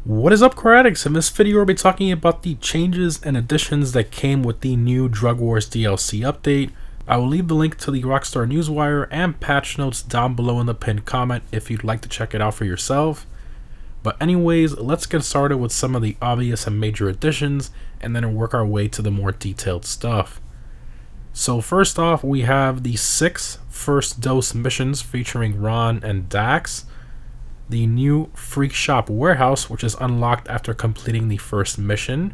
What is up, Karatics? In this video, we'll be talking about the changes and additions that came with the new Drug Wars DLC update. I will leave the link to the Rockstar Newswire and patch notes down below in the pinned comment if you'd like to check it out for yourself. But anyways, let's get started with some of the obvious and major additions, and then work our way to the more detailed stuff. So first off, we have the 6 first dose missions featuring Ron and Dax. The new Freak Shop Warehouse, which is unlocked after completing the first mission.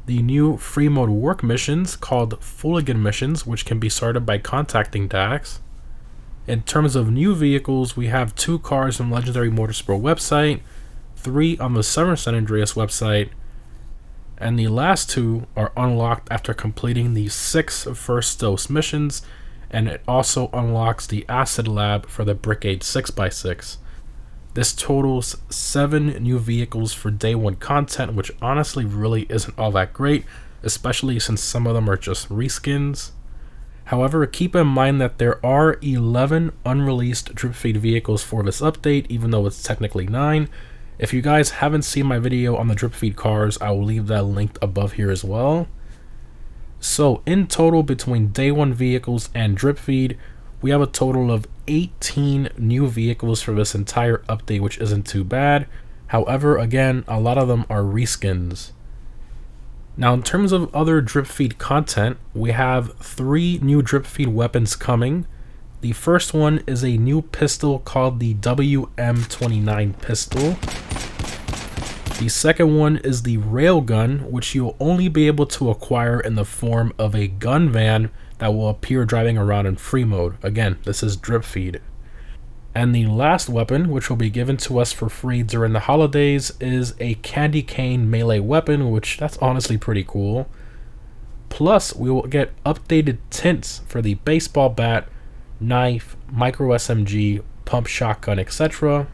The new free mode work missions called Fooligan missions, which can be started by contacting Dax. In terms of new vehicles, we have 2 cars from Legendary Motorsport website, 3 on the Summer San Andreas website, and the last 2 are unlocked after completing the 6 first dose missions, and it also unlocks the Acid Lab for the Brickade 6x6. This totals 7 new vehicles for day 1 content, which honestly really isn't all that great, especially since some of them are just reskins. However, keep in mind that there are 11 unreleased drip feed vehicles for this update, even though it's technically 9. If you guys haven't seen my video on the drip feed cars, I will leave that linked above here as well. So in total, between day 1 vehicles and drip feed, we have a total of 18 new vehicles for this entire update, which isn't too bad. However, again, a lot of them are reskins. Now, in terms of other drip feed content, we have 3 new drip feed weapons coming. The first one is a new pistol called the WM29 pistol. The second one is the railgun, which you'll only be able to acquire in the form of a gun van that will appear driving around in free mode. Again, this is drip feed. And the last weapon, which will be given to us for free during the holidays, is a candy cane melee weapon, which that's honestly pretty cool. Plus, we will get updated tints for the baseball bat, knife, micro SMG, pump shotgun, etc.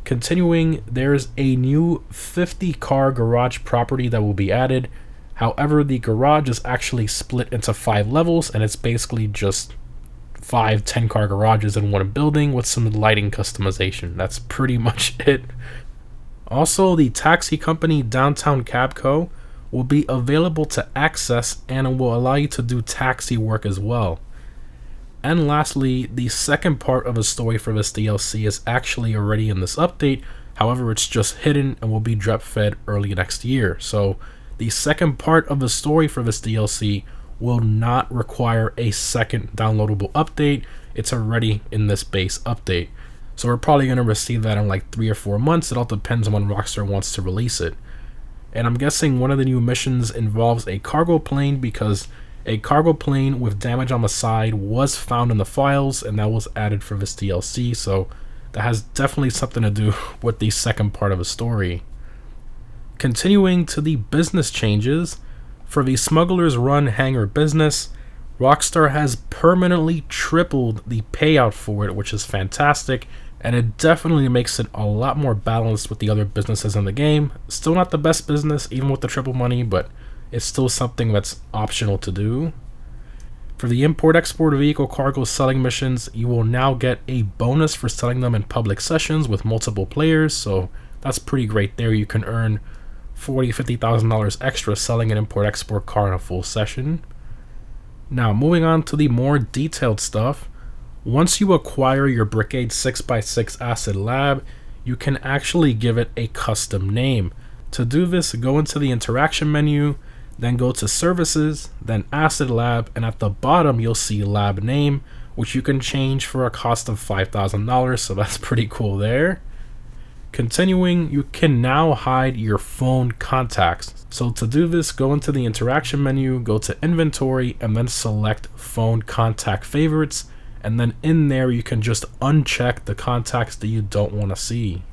Continuing, there's a new 50 car garage property that will be added. However, the garage is actually split into 5 levels, and it's basically just 5 10-car garages in one building with some lighting customization. That's pretty much it. Also, the taxi company Downtown Cab Co. will be available to access, and it will allow you to do taxi work as well. And lastly, the second part of the story for this DLC is actually already in this update. However, it's just hidden and will be drop fed early next year. So the second part of the story for this DLC will not require a second downloadable update. It's already in this base update. So we're probably going to receive that in like 3 or 4 months. It all depends on when Rockstar wants to release it. And I'm guessing one of the new missions involves a cargo plane, because a cargo plane with damage on the side was found in the files, and that was added for this DLC. So that has definitely something to do with the second part of the story. Continuing to the business changes, for the Smuggler's Run hangar business, Rockstar has permanently tripled the payout for it, which is fantastic, and it definitely makes it a lot more balanced with the other businesses in the game. Still not the best business, even with the triple money, but it's still something that's optional to do. For the Import-Export vehicle cargo selling missions, you will now get a bonus for selling them in public sessions with multiple players, so that's pretty great there. You can earn $40,000-$50,000 extra selling an Import-Export car in a full session. Now, moving on to the more detailed stuff. Once you acquire your Brickade 6x6 Acid Lab, you can actually give it a custom name. To do this, go into the interaction menu, then go to Services, then Acid Lab, and at the bottom you'll see Lab Name, which you can change for a cost of $5,000, so that's pretty cool there. Continuing, you can now hide your phone contacts. So to do this, go into the interaction menu, go to Inventory, and then select Phone Contact Favorites, and then in there you can just uncheck the contacts that you don't want to see.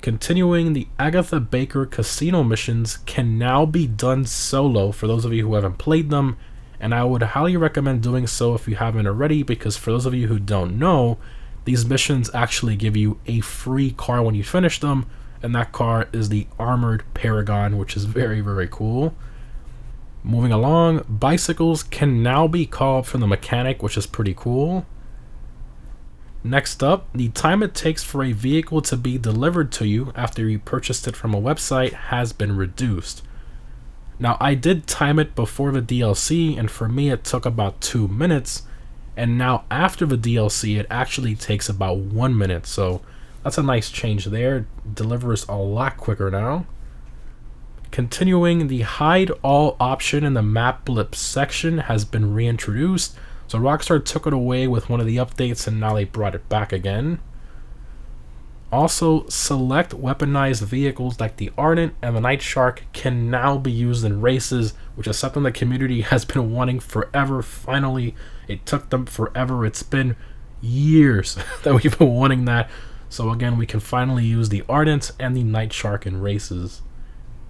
Continuing, the Agatha Baker casino missions can now be done solo for those of you who haven't played them, and I would highly recommend doing so if you haven't already, because for those of you who don't know, these missions actually give you a free car when you finish them, and that car is the Armored Paragon, which is very, very cool. Moving along, bicycles can now be called from the mechanic, which is pretty cool. Next up, the time it takes for a vehicle to be delivered to you after you purchased it from a website has been reduced. Now, I did time it before the DLC, and for me it took about 2 minutes, and now after the DLC it actually takes about 1 minute, so that's a nice change there. It delivers a lot quicker now. Continuing, the hide all option in the map blip section has been reintroduced. So Rockstar took it away with one of the updates and now they brought it back again. Also, select weaponized vehicles like the Ardent and the Night Shark can now be used in races, which is something the community has been wanting forever. Finally, it took them forever. It's been years that we've been wanting that. So again, we can finally use the Ardent and the Night Shark in races.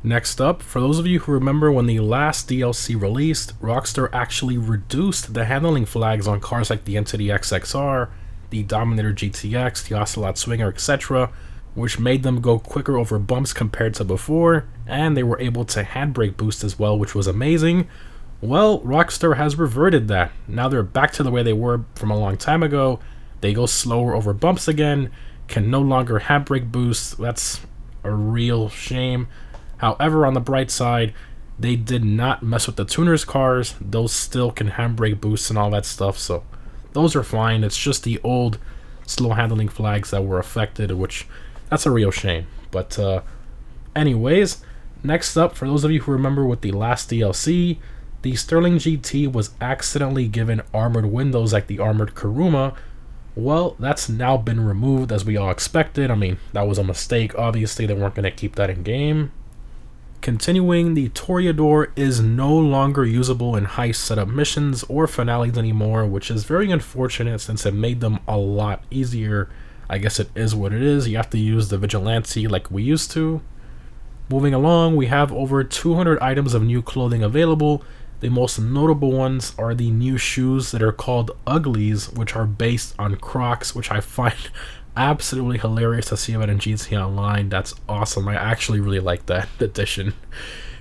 Next up, for those of you who remember when the last DLC released, Rockstar actually reduced the handling flags on cars like the Entity XXR, the Dominator GTX, the Ocelot Swinger, etc., which made them go quicker over bumps compared to before, and they were able to handbrake boost as well, which was amazing. Well, Rockstar has reverted that. Now they're back to the way they were from a long time ago. They go slower over bumps again, can no longer handbrake boost. That's a real shame. However, on the bright side, they did not mess with the tuners cars. Those still can handbrake boosts and all that stuff, so those are fine. It's just the old slow handling flags that were affected, which that's a real shame. But anyways, next up, for those of you who remember with the last DLC, the Sterling GT was accidentally given armored windows like the armored Kuruma. Well, that's now been removed as we all expected. I mean, that was a mistake. Obviously, they weren't going to keep that in game. Continuing, the Toreador is no longer usable in heist setup missions or finales anymore, which is very unfortunate since it made them a lot easier. I guess it is what it is. You have to use the Vigilante like we used to. Moving along, we have over 200 items of new clothing available. The most notable ones are the new shoes that are called Uglies, which are based on Crocs, which I find absolutely hilarious to see about in GTA Online. That's awesome. I actually really like that addition.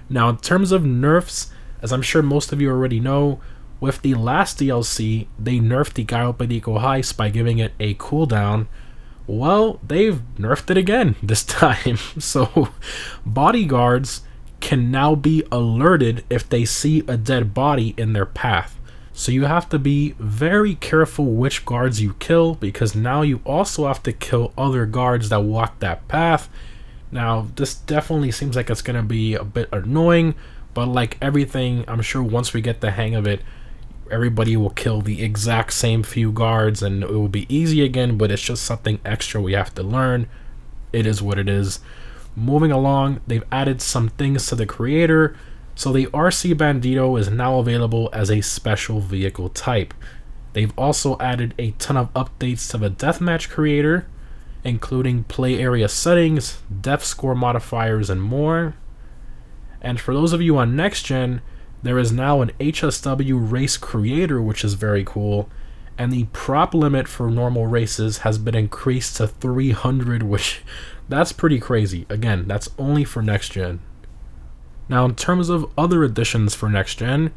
Now, in terms of nerfs, as I'm sure most of you already know, with the last DLC, they nerfed the Gallo Perico heist by giving it a cooldown. Well, they've nerfed it again this time. So, bodyguards can now be alerted if they see a dead body in their path. So you have to be very careful which guards you kill, because now you also have to kill other guards that walk that path. Now, this definitely seems like it's going to be a bit annoying, but like everything, I'm sure once we get the hang of it, everybody will kill the exact same few guards and it will be easy again, but it's just something extra we have to learn. It is what it is. Moving along, they've added some things to the creator. So the RC Bandito is now available as a special vehicle type. They've also added a ton of updates to the Deathmatch creator, including play area settings, death score modifiers, and more. And for those of you on Next Gen, there is now an HSW race creator, which is very cool, and the prop limit for normal races has been increased to 300, which that's pretty crazy. Again, that's only for Next Gen. Now, in terms of other additions for Next Gen,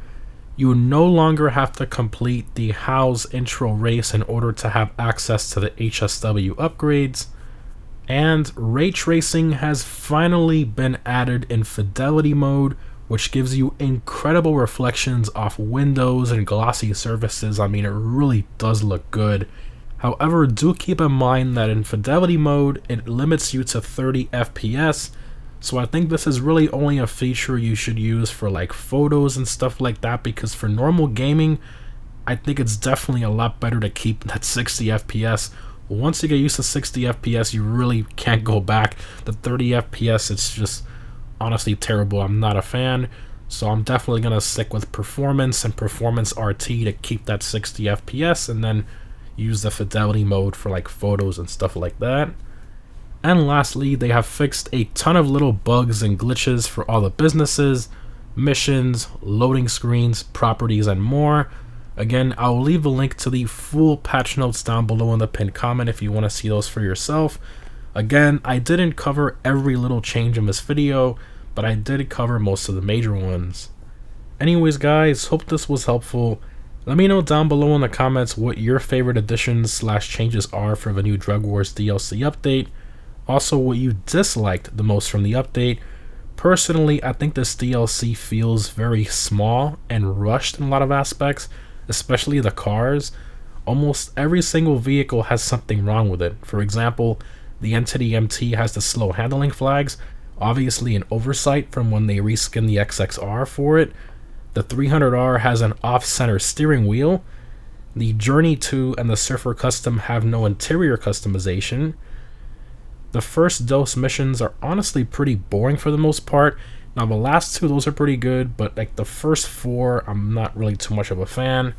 you no longer have to complete the House intro race in order to have access to the HSW upgrades, and ray tracing has finally been added in fidelity mode, which gives you incredible reflections off windows and glossy surfaces. I mean, it really does look good. However, do keep in mind that in fidelity mode, it limits you to 30 FPS, so I think this is really only a feature you should use for like photos and stuff like that, because for normal gaming, I think it's definitely a lot better to keep that 60 FPS. Once you get used to 60 FPS, you really can't go back. The 30 FPS, it's just honestly terrible. I'm not a fan, so I'm definitely going to stick with performance and performance RT to keep that 60 FPS, and then use the fidelity mode for like photos and stuff like that. And lastly, they have fixed a ton of little bugs and glitches for all the businesses, missions, loading screens, properties, and more. Again, I'll leave a link to the full patch notes down below in the pinned comment if you want to see those for yourself. Again, I didn't cover every little change in this video, but I did cover most of the major ones. Anyways guys, hope this was helpful. Let me know down below in the comments what your favorite additions slash changes are for the new Drug Wars DLC update. Also, what you disliked the most from the update. Personally, I think this DLC feels very small and rushed in a lot of aspects, especially the cars. Almost every single vehicle has something wrong with it. For example, the Entity MT has the slow handling flags, obviously an oversight from when they reskinned the XXR for it. The 300R has an off-center steering wheel. The Journey 2 and the Surfer Custom have no interior customization. The first Dose missions are honestly pretty boring for the most part. Now the last two, those are pretty good, but like the first four, I'm not really too much of a fan.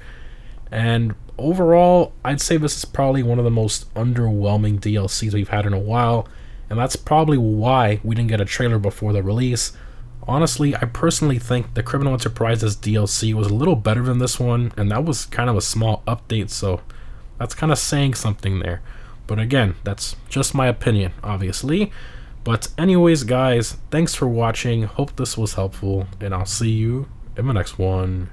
And overall, I'd say this is probably one of the most underwhelming DLCs we've had in a while, and that's probably why we didn't get a trailer before the release. Honestly, I personally think the Criminal Enterprises DLC was a little better than this one, and that was kind of a small update, so that's kind of saying something there. But again, that's just my opinion, obviously. But anyways, guys, thanks for watching. Hope this was helpful, and I'll see you in the next one.